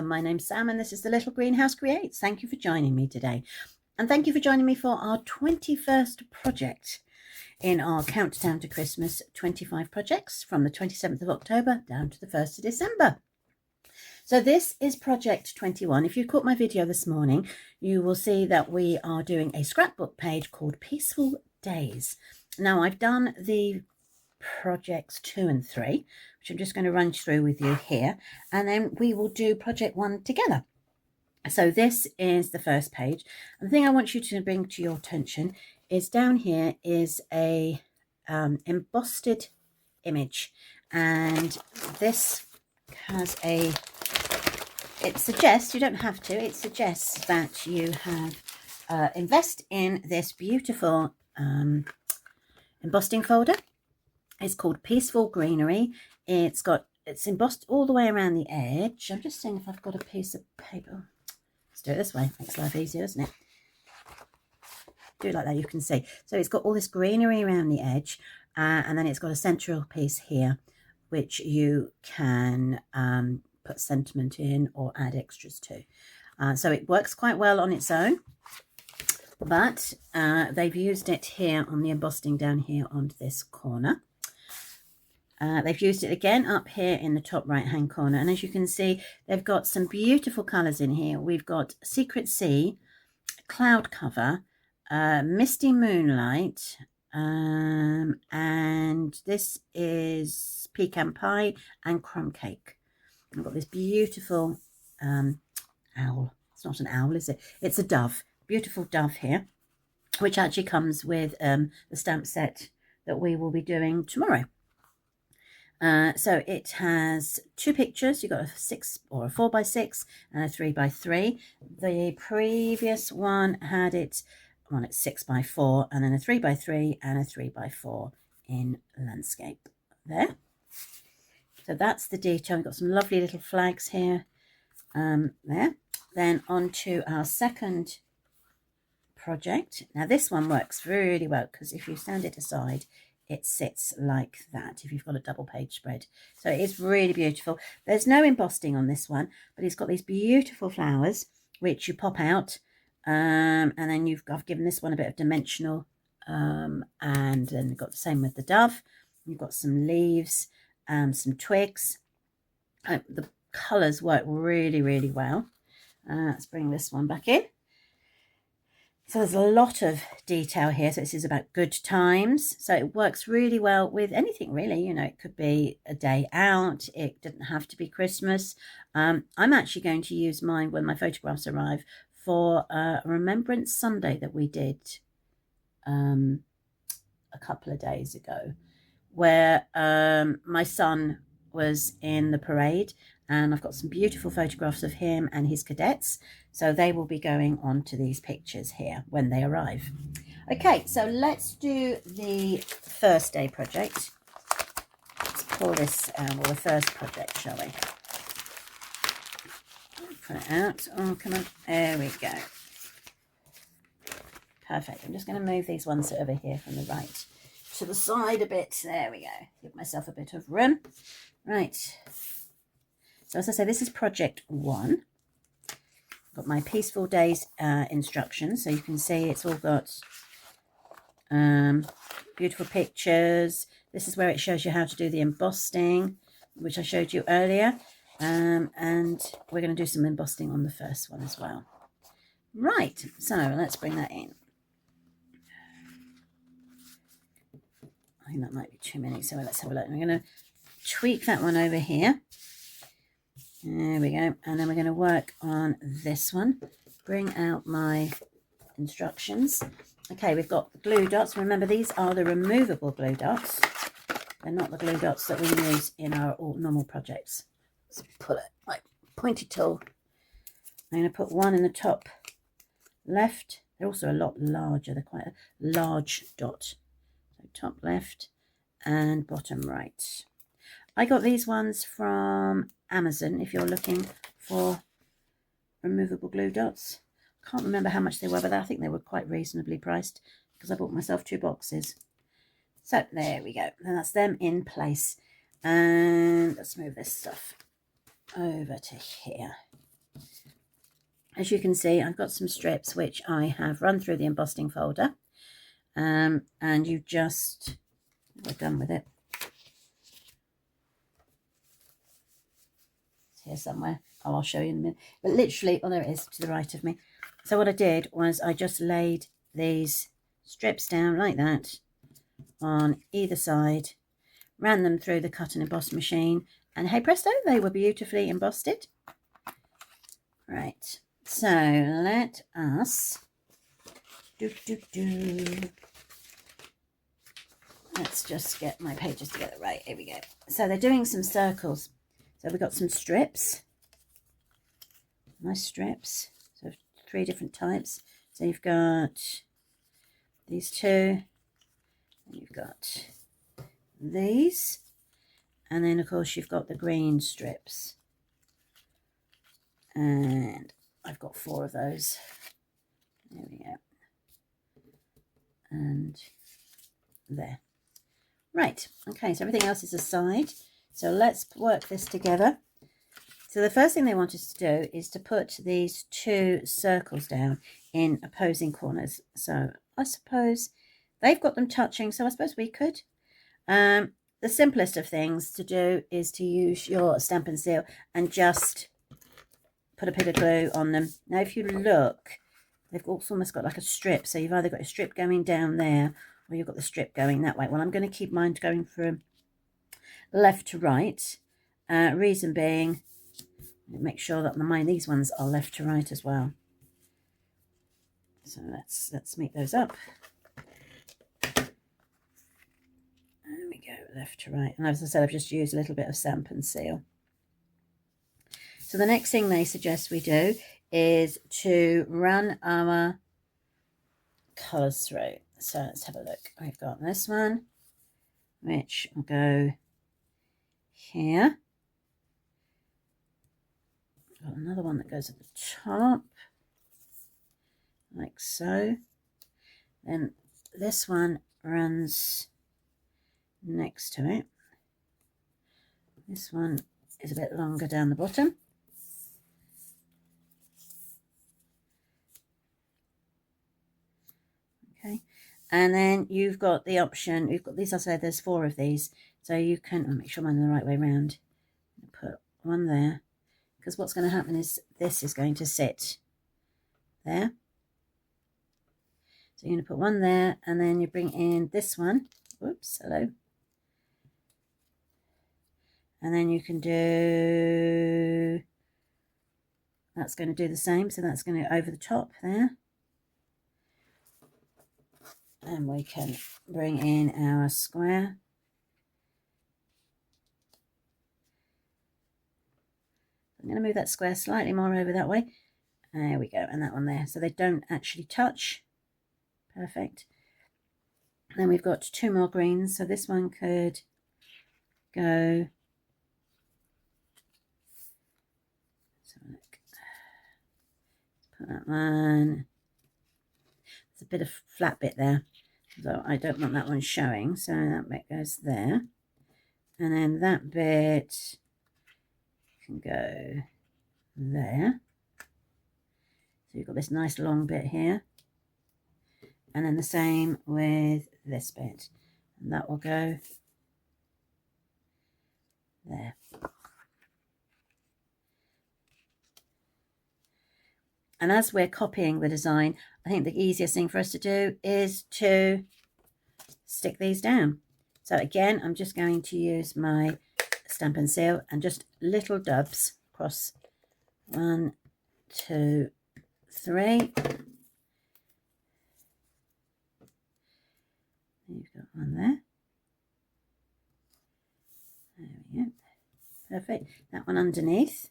My name's Sam and this is the Little Greenhouse Creates. Thank you for joining me today, and thank you for joining me for our 21st project in our Countdown to Christmas 25 projects from the 27th of October down to the 1st of December. So this is project 21. If you caught my video this morning, you will see that we are doing a scrapbook page called Peaceful Days. Now I've done the projects 2 and 3, which I'm just going to run through with you here, and then we will do project 1 together. So this is the first page, and the thing I want you to bring to your attention is down here is a embossed image, and this has it suggests, you don't have to, it suggests that you have invest in this beautiful embossing folder. It's called Peaceful Greenery. It's embossed all the way around the edge. I'm just seeing if I've got a piece of paper. Let's do it this way. Makes life easier, doesn't it? Do it like that, you can see. So it's got all this greenery around the edge, and then it's got a central piece here, which you can put sentiment in or add extras to. So it works quite well on its own, but they've used it here on the embossing down here on this corner. They've used it again up here in the top right hand corner, and as you can see, they've got some beautiful colours in here. We've got Secret Sea, Cloud Cover, Misty Moonlight, and this is Pecan Pie and Crumb Cake. I've got this beautiful owl. It's not an owl, is it? It's a dove. Beautiful dove here, which actually comes with the stamp set that we will be doing tomorrow. So it has 2 pictures. You've got a 6 or a 4x6 and a 3x3. The previous one had it on its 6x4 and then a 3x3 and a 3x4 in landscape there. So that's the detail. We've got some lovely little flags here there. Then on to our second project. Now this one works really well because if you stand it aside, it sits like that if you've got a double page spread. So it's really beautiful. There's no embossing on this one, but it's got these beautiful flowers which you pop out, and then I've given this one a bit of dimensional, and then you've got the same with the dove. You've got some leaves, some twigs. The colours work really, really well. Let's bring this one back in. So there's a lot of detail here. So this is about good times. So it works really well with anything really. You know, it could be a day out. It doesn't have to be Christmas. I'm actually going to use mine when my photographs arrive for a Remembrance Sunday that we did a couple of days ago, where my son was in the parade, and I've got some beautiful photographs of him and his cadets, so they will be going on to these pictures here when they arrive. Okay, so let's do the first day project. Let's pull this out, or the first project, shall we? Put it out. Oh, come on. There we go. Perfect. I'm just going to move these ones over here from the right to the side a bit. There we go. Give myself a bit of room. Right. So as I say, this is project 1. I've got my Peaceful Days instructions. So you can see it's all got beautiful pictures. This is where it shows you how to do the embossing, which I showed you earlier. And we're going to do some embossing on the first one as well. Right. So let's bring that in. I think that might be too many. So let's have a look. I'm going to tweak that one over here. There we go. And then we're going to work on this one. Bring out my instructions. Okay, we've got the glue dots. Remember, these are the removable glue dots. They're not the glue dots that we use in our normal projects. Let's pull it like pointy tool. I'm going to put one in the top left. They're also a lot larger. They're quite a large dot. So top left and bottom right. I got these ones from Amazon if you're looking for removable glue dots. Can't remember how much they were, but I think they were quite reasonably priced because I bought myself 2 boxes. So there we go. And that's them in place. And let's move this stuff over to here. As you can see, I've got some strips which I have run through the embossing folder. And you just, we're done with it. It's here somewhere. Oh, I'll show you in a minute. But literally, oh, there it is to the right of me. So what I did was I just laid these strips down like that on either side, ran them through the cut and emboss machine, and hey presto, they were beautifully embossed. Right, so let us let's just get my pages together. Right, here we go. So they're doing some circles. So we've got some strips, nice strips, so 3 different types. So you've got these 2, and you've got these, and then of course you've got the green strips, and I've got 4 of those. There we go, and there. Right, okay, so everything else is aside, so let's work this together. So the first thing they want us to do is to put these 2 circles down in opposing corners. So I suppose they've got them touching, so I suppose we could. The simplest of things to do is to use your Stampin' Seal and just put a bit of glue on them. Now if you look, they've also almost got like a strip, so you've either got a strip going down there or you've got the strip going that way. Well, I'm going to keep mine going from left to right. Reason being, make sure that these ones are left to right as well. So let's meet those up. There we go, left to right. And as I said, I've just used a little bit of Stampin' Seal. So the next thing they suggest we do is to run our colours through. So let's have a look. We've got this one, which will go here. We've got another one that goes at the top, like so. Then this one runs next to it. This one is a bit longer down the bottom. Okay, and then you've got the option, we've got these, I said there's 4 of these, so you can, I'll make sure I'm the right way around. Put one there, because what's going to happen is this is going to sit there. So you're going to put one there, and then you bring in this one. Whoops, hello. And then you can do, that's going to do the same, so that's going to over the top there. And we can bring in our square. I'm going to move that square slightly more over that way. There we go, and that one there. So they don't actually touch. Perfect. Then we've got 2 more greens, so this one could go. So look, put that one. There's a bit of flat bit there, so I don't want that one showing. So that bit goes there, and then that bit can go there. So you've got this nice long bit here, and then the same with this bit, and that will go there. And as we're copying the design, I think the easiest thing for us to do is to stick these down. So again, I'm just going to use my Stampin' Seal and just little dubs across 1, 2, 3. You've got one there. There we go. Perfect. That one underneath.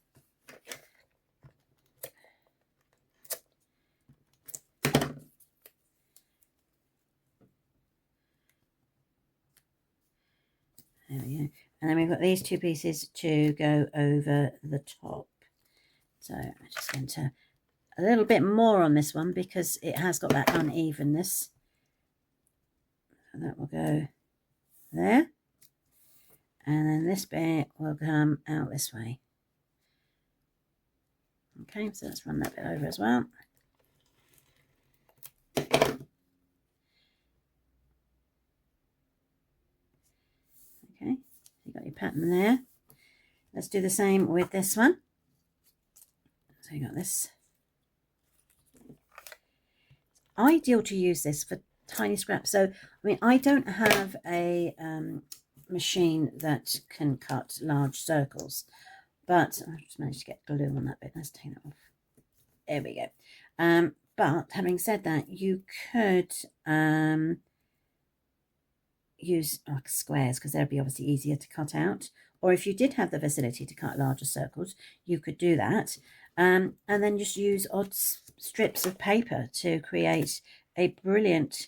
There we go. And then we've got these 2 pieces to go over the top. So I'm just going to a little bit more on this one because it has got that unevenness. So that will go there. And then this bit will come out this way. Okay, so let's run that bit over as well. Okay, you got your pattern there. Let's do the same with this one. So you got this. It's ideal to use this for tiny scraps. So, I mean, I don't have a machine that can cut large circles, but I just managed to get glue on that bit. Let's take that off. There we go. But having said that, you could use squares because they'd be obviously easier to cut out. Or if you did have the facility to cut larger circles, you could do that. And then just use odd strips of paper to create a brilliant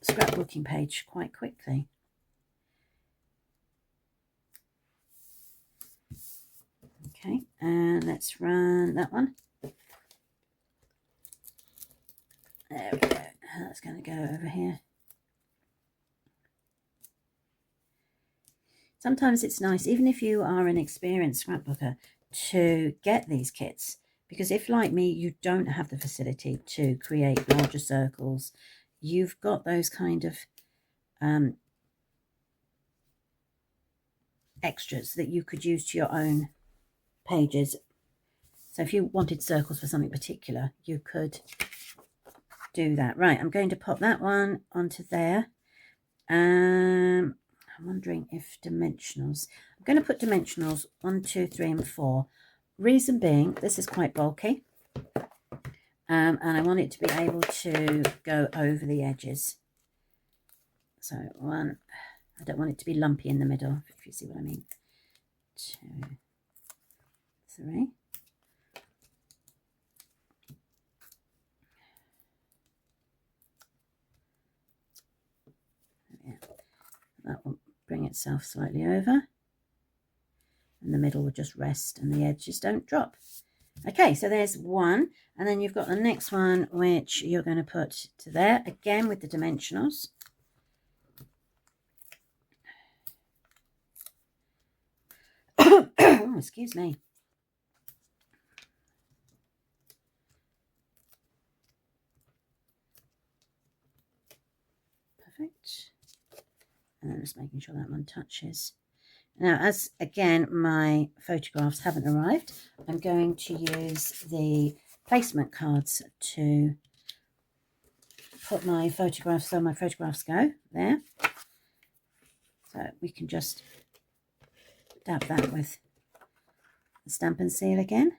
scrapbooking page quite quickly. Okay, and let's run that one. There we go. That's going to go over here. Sometimes it's nice, even if you are an experienced scrapbooker, to get these kits, because if, like me, you don't have the facility to create larger circles, you've got those kind of extras that you could use to your own pages. So if you wanted circles for something particular, you could do that. Right, I'm going to pop that one onto there. I'm wondering if dimensionals, I'm going to put dimensionals 1, 2, 3 and 4. Reason being, this is quite bulky, and I want it to be able to go over the edges. So 1, I don't want it to be lumpy in the middle, if you see what I mean. 2, 3. Yeah. That will bring itself slightly over, and the middle will just rest and the edges don't drop. Okay, so there's one, and then you've got the next one which you're going to put to there, again with the dimensionals. Oh, excuse me. Perfect. And then just making sure that one touches. Now, as again, my photographs haven't arrived, I'm going to use the placement cards to put my photographs where my photographs go there. So we can just dab that with the stamp and seal again.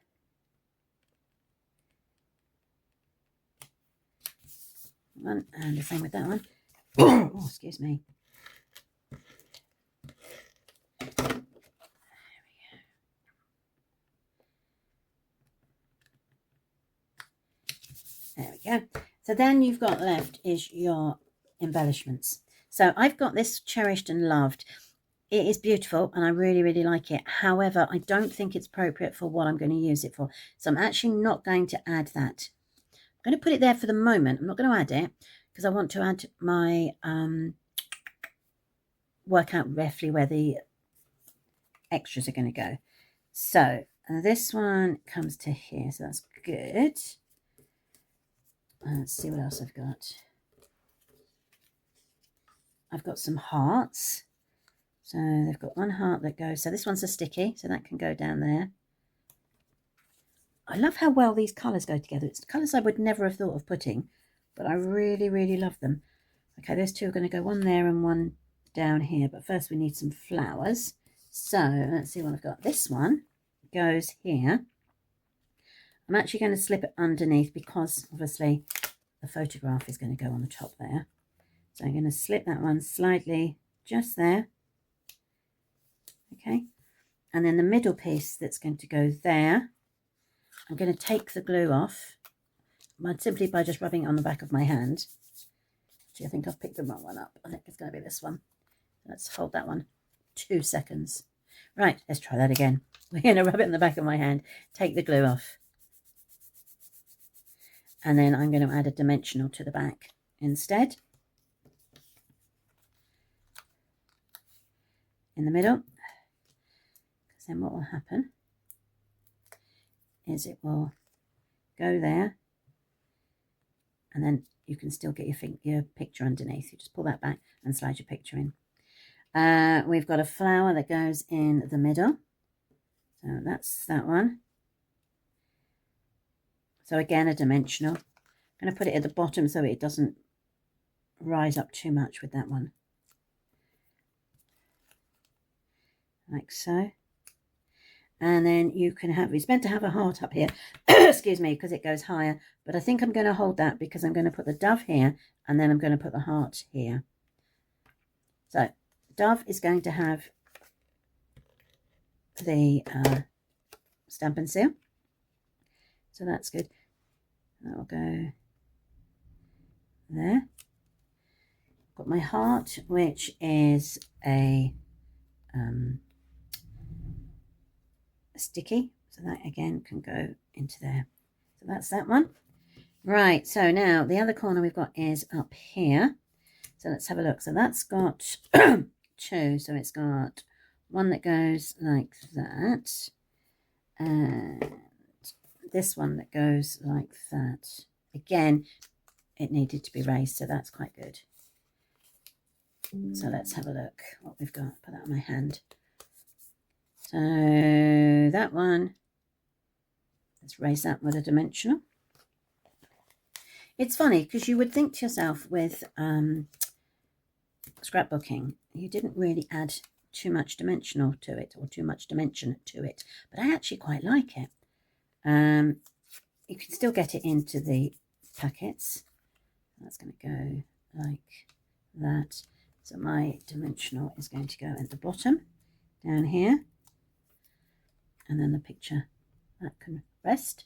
One, and the same with that one. Oh, excuse me. There we go. So then you've got left is your embellishments. So I've got this Cherished and Loved. It is beautiful and I really, really like it. However, I don't think it's appropriate for what I'm going to use it for. So I'm actually not going to add that. I'm going to put it there for the moment. I'm not going to add it because I want to add my, work out roughly where the extras are going to go. So this one comes to here. So that's good. Let's see what else I've got. I've got some hearts. So they've got one heart that goes. So this one's a sticky, so that can go down there. I love how well these colours go together. It's colours I would never have thought of putting, but I really, really love them. Okay, those two are going to go one there and one down here. But first we need some flowers. So let's see what I've got. This one goes here. I'm actually going to slip it underneath because obviously the photograph is going to go on the top there. So I'm going to slip that one slightly just there. Okay. And then the middle piece that's going to go there, I'm going to take the glue off simply by just rubbing it on the back of my hand. Actually, I think I've picked the wrong one up. I think it's going to be this one. Let's hold that one 2 seconds. Right, let's try that again. We're going to rub it in the back of my hand, take the glue off. And then I'm going to add a dimensional to the back instead. In the middle. Because then what will happen is it will go there. And then you can still get your picture underneath. You just pull that back and slide your picture in. We've got a flower that goes in the middle. So that's that one. So again, a dimensional. I'm going to put it at the bottom so it doesn't rise up too much with that one. Like so. And then you can have, it's meant to have a heart up here, excuse me, because it goes higher. But I think I'm going to hold that because I'm going to put the dove here and then I'm going to put the heart here. So dove is going to have the stamp and seal. So that's good. That will go there. Got my heart, which is a sticky, so that again can go into there. So that's that one. Right, so now the other corner we've got is up here. So let's have a look. So that's got 2. So it's got one that goes like that, and this one that goes like that. Again, it needed to be raised, so that's quite good. So let's have a look what we've got. Put that on my hand. So that one, let's raise that with a dimensional. It's funny because you would think to yourself with scrapbooking, you didn't really add too much dimensional to it or too much dimension to it, but I actually quite like it. You can still get it into the packets. That's going to go like that. So my dimensional is going to go at the bottom down here. And then the picture that can rest.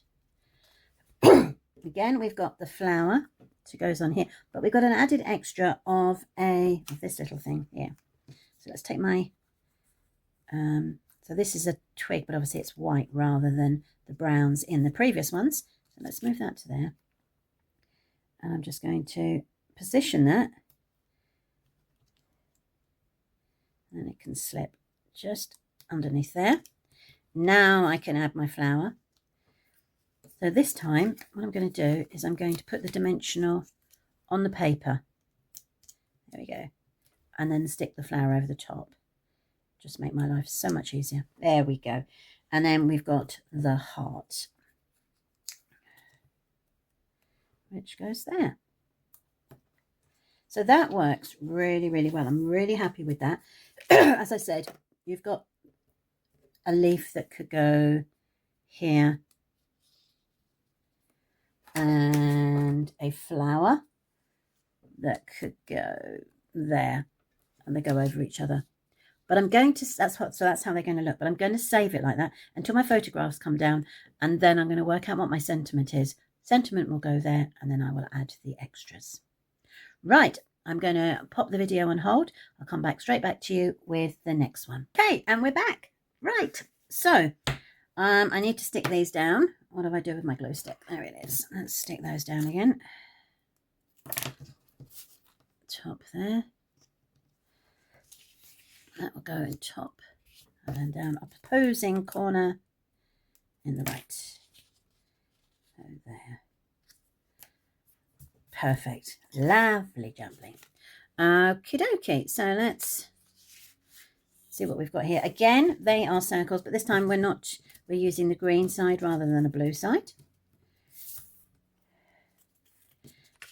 Again, we've got the flower that goes on here, but we've got an added extra of this little thing here. So let's take my so this is a twig, but obviously it's white rather than the browns in the previous ones. So let's move that to there, and I'm just going to position that, and it can slip just underneath there. Now I can add my flower. So this time, what I'm going to do is I'm going to put the dimensional on the paper. There we go. And then stick the flower over the top. Just make my life so much easier. There we go. And then we've got the heart, which goes there. So that works really, really well. I'm really happy with that. As I said, you've got a leaf that could go here and a flower that could go there, and they go over each other. But I'm going to, that's how they're going to look, but I'm going to save it like that until my photographs come down, and then I'm going to work out what my sentiment is. Sentiment will go there, and then I will add the extras. Right, I'm going to pop the video on hold. I'll come back straight back to you with the next one. Okay, and we're back. Right, so I need to stick these down. What do I do with my glue stick? There it is. Let's stick those down again. Top there. That will go in top, and then down opposing corner in the right. So there. Perfect. Lovely jubbly. Okie dokie. So let's see what we've got here. Again, they are circles, but this time we're using the green side rather than the blue side.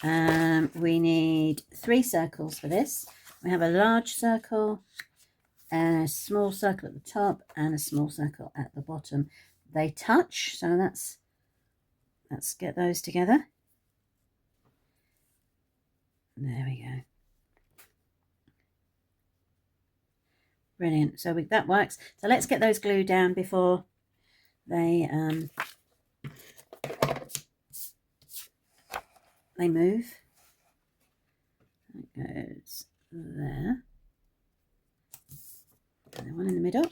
We need 3 circles for this. We have a large circle, a small circle at the top, and a small circle at the bottom. They touch, so let's get those together. There we go. Brilliant. So that works. So let's get those glued down before they move. That goes there. And then one in the middle.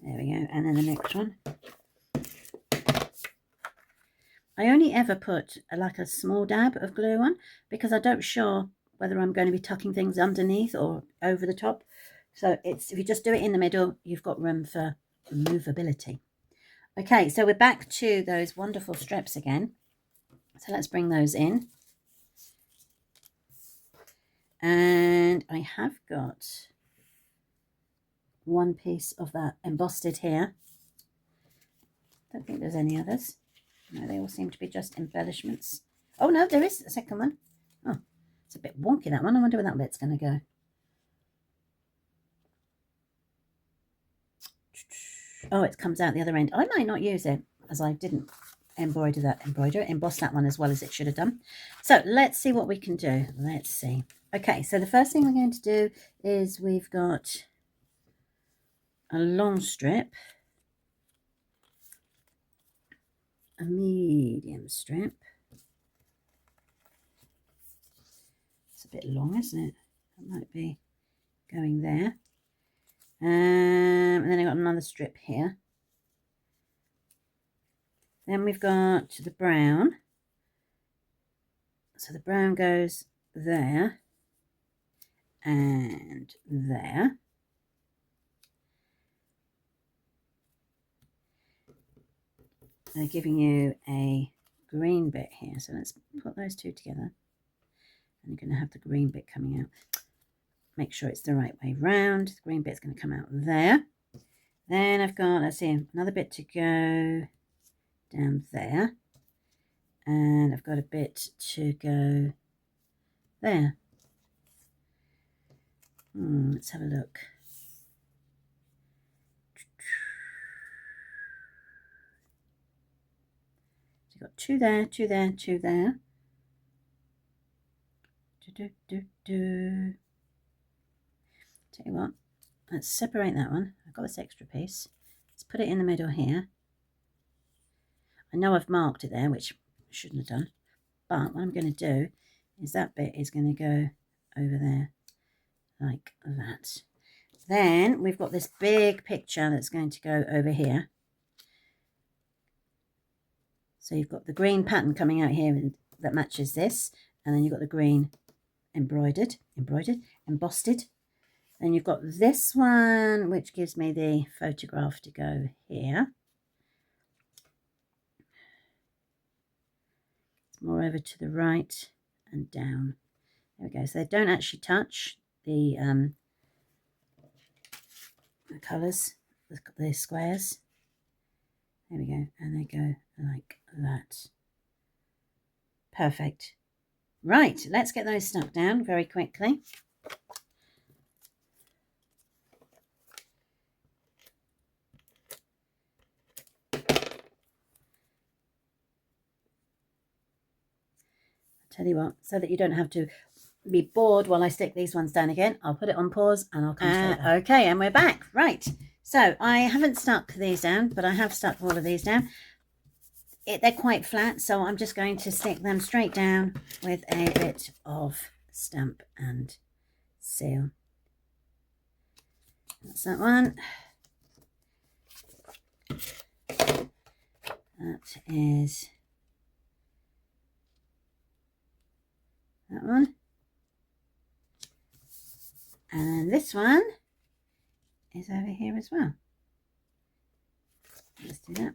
There we go. And then the next one. I only ever put like a small dab of glue on because I don't sure whether I'm going to be tucking things underneath or over the top. So it's, if you just do it in the middle, you've got room for movability. Okay, so we're back to those wonderful strips again. So let's bring those in. And I have got one piece of that embossed here. Don't think there's any others. No, they all seem to be just embellishments. Oh no, there is a second one. Oh, it's a bit wonky, that one. I wonder where that bit's going to go. Oh, it comes out the other end. I might not use it as I didn't emboss that one as well as it should have done. So let's see what we can do. Let's see. Okay, so the first thing we're going to do is we've got a long strip, a medium strip. It's a bit long, isn't it? That might be going there. And then I've got another strip here. Then we've got the brown. So the brown goes there and there. They're giving you a green bit here. So let's put those two together. And you're going to have the green bit coming out. Make sure it's the right way round. The green bit's going to come out there. Then I've got, let's see, another bit to go down there. And I've got a bit to go there. Let's have a look. So you've got two there, two there, two there. Tell you what, let's separate that one. I've got this extra piece. Let's put it in the middle here. I know I've marked it there, which I shouldn't have done. But what I'm going to do is that bit is going to go over there like that. Then we've got this big picture that's going to go over here. So you've got the green pattern coming out here that matches this. And then you've got the green embossed. Then you've got this one, which gives me the photograph to go here. It's more over to the right and down. There we go. So they don't actually touch the colours, the squares. There we go. And they go like that. Perfect. Right, let's get those stuck down very quickly. Tell you what, so that you don't have to be bored while I stick these ones down again, I'll put it on pause and I'll come straight back. Okay, and we're back. Right, so I haven't stuck these down, but I have stuck all of these down. They're quite flat, so I'm just going to stick them straight down with a bit of stamp and seal. That's that one. That is that one. And this one is over here as well. Let's do that.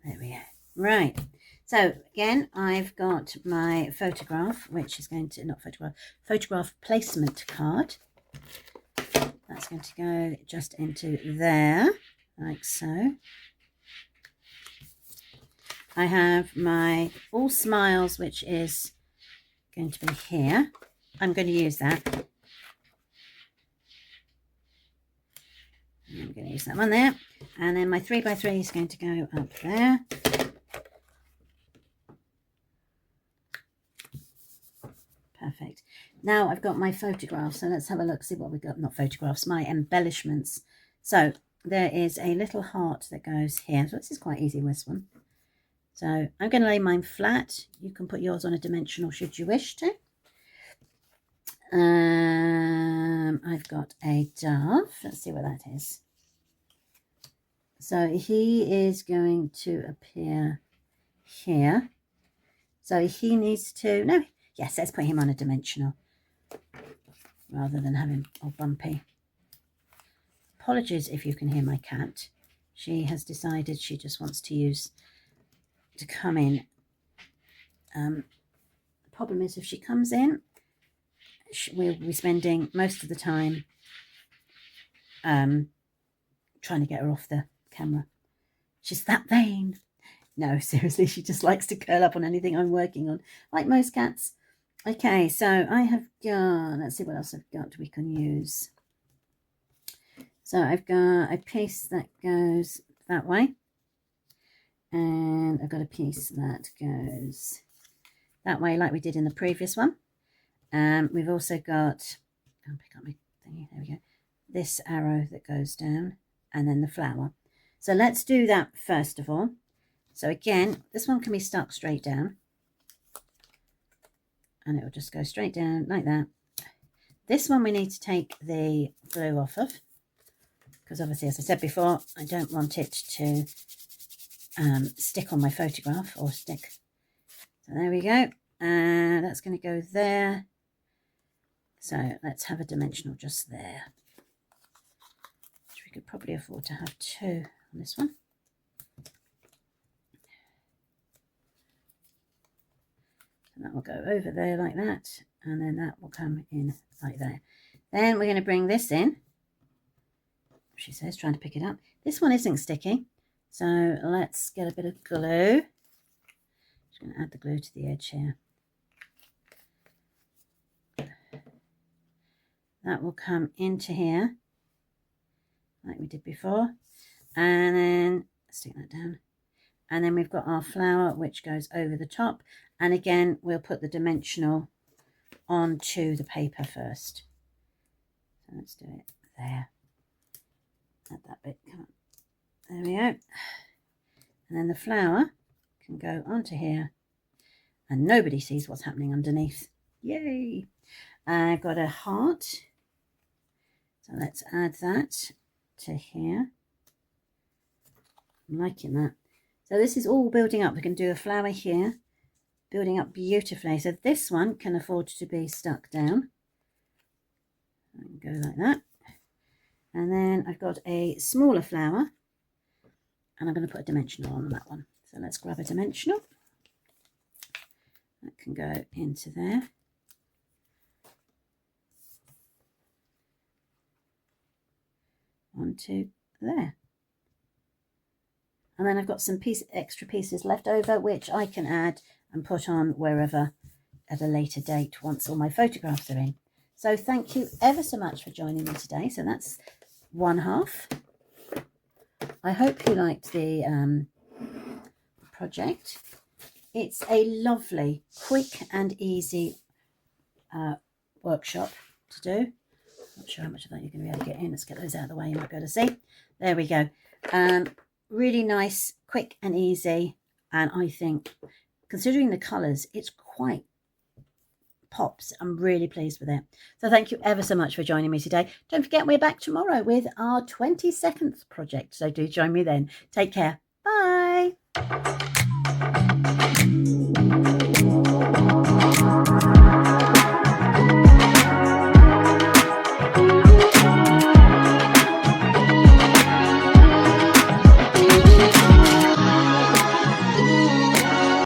There we go. Right. So again, I've got my photograph, which is going to, photograph placement card. That's going to go just into there, like so. I have my All Smiles, which is going to be here. I'm going to use that. I'm going to use that one there. And then my 3x3 is going to go up there. Perfect. Now I've got my photographs. So let's have a look, see what we've got. Not photographs, my embellishments. So there is a little heart that goes here. So this is quite easy with this one. So I'm going to lay mine flat. You can put yours on a dimensional should you wish to. I've got a dove. Let's see where that is. So he is going to appear here. So he needs to, no, yes, let's put him on a dimensional rather than have him all bumpy. Apologies if you can hear my cat. She has decided she just wants to come in. The problem is if she comes in, we'll be spending most of the time trying to get her off the camera. She's that vain. No, seriously, she just likes to curl up on anything I'm working on, like most cats. Okay, so I have got, let's see what else I've got we can use. So I've got a piece that goes that way. And I've got a piece that goes that way like we did in the previous one. We've also got, I'll pick up my thingy, there we go. This arrow that goes down and then the flower. So let's do that first of all. So again, this one can be stuck straight down. And it will just go straight down like that. This one we need to take the glue off of. Because obviously, as I said before, I don't want it to stick on my photograph or stick. So there we go. And that's going to go there. So let's have a dimensional just there. Which we could probably afford to have two on this one. And that will go over there like that. And then that will come in like there. Then we're going to bring this in. She says, trying to pick it up. This one isn't sticky. So let's get a bit of glue. Just going to add the glue to the edge here. That will come into here, like we did before. And then stick that down. And then we've got our flower, which goes over the top. And again, we'll put the dimensional onto the paper first. So let's do it there. Add that bit, come on. There we go. And then the flower can go onto here. And nobody sees what's happening underneath. Yay! I've got a heart. So let's add that to here. I'm liking that. So this is all building up. We can do a flower here. Building up beautifully. So this one can afford to be stuck down. I can go like that. And then I've got a smaller flower. And I'm going to put a dimensional on that one. So let's grab a dimensional. That can go into there. Onto there. And then I've got some extra pieces left over, which I can add and put on wherever at a later date once all my photographs are in. So thank you ever so much for joining me today. So that's one half. I hope you liked the project. It's a lovely, quick and easy workshop to do. Not sure how much of that you're going to be able to get in. Let's get those out of the way. You might be able to see. There we go. Really nice, quick and easy. And I think, considering the colours, it's quite pops. I'm really pleased with it. So thank you ever so much for joining me today. Don't forget, we're back tomorrow with our 22nd project. So do join me then. Take care.